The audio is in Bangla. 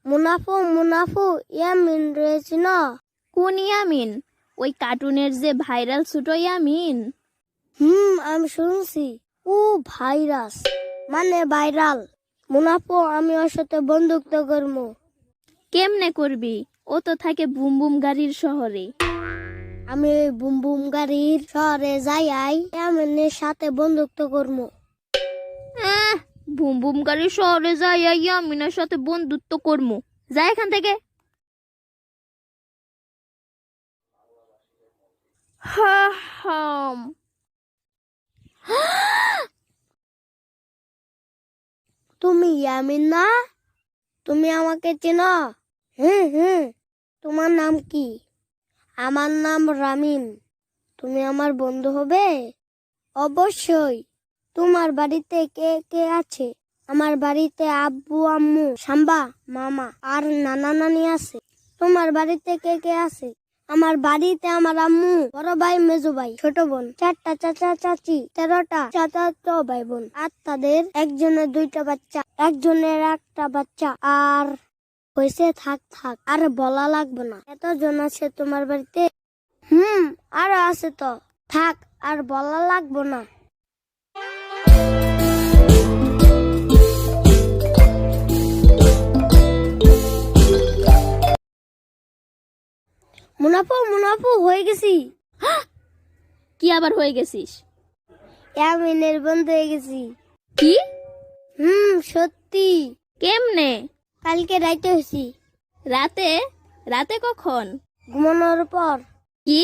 মুনাফু মুনাফু ইয়ামিন রয়েছে না? কোন ইয়ামিন? ওই কার্টুনের যে ভাইরাল ছোট ইয়ামিন? আমি শুনছি ও ভাইরাস মানে ভাইরাল। মুনাফু আমি ওর সাথে বন্ধুত্ব করবো। কেমনে করবি? ও তো থাকে বুম বুম গাড়ির শহরে। আমি ওই বুম বুম গাড়ির শহরে যাই ইয়ামিনের সাথে বন্ধুত্ব করবো। বুম বুম গাড়ির শহরে যাই ইয়ামিনের সাথে বন্ধুত্ব করবো? যা এখান থেকে। হাম। তুমি ইয়ামিন না? তুমি আমাকে চেনো? হুম। তোমার নাম কি? আমার নাম রামিম। তুমি আমার বন্ধু হবে? অবশ্যই। তোমার বাড়িতে কে কে আছে? আমার বাড়িতে আব্বু আম্মু সাম্বা মামা আর নানা নানি আছে। তোমার বাড়িতে কে কে আছে? আমার বাড়িতে আমার আম্মু, বড় ভাই, মেজো ভাই, ছোট বোন, 4টা চাচা চাচি, 13টা চাচাতো ভাই বোন, আর তাদের একজনের 2টা বাচ্চা, একজনের 1টা বাচ্চা। আর হয়েছে, থাক আর বলা লাগবে না। এতজন আছে তোমার বাড়িতে? আরো আছে তো, থাক আর বলা লাগবে না। মুনাফু হয়ে গেছি। কি আবার হয়ে গেছিস? ইয়ামিনের বন্ধু হয়ে গেছি। কি? সত্যি। কেমনে? কালকে রাইতে হয়েছি। রাতে? রাতে কখন? ঘুমানোর পর। কি?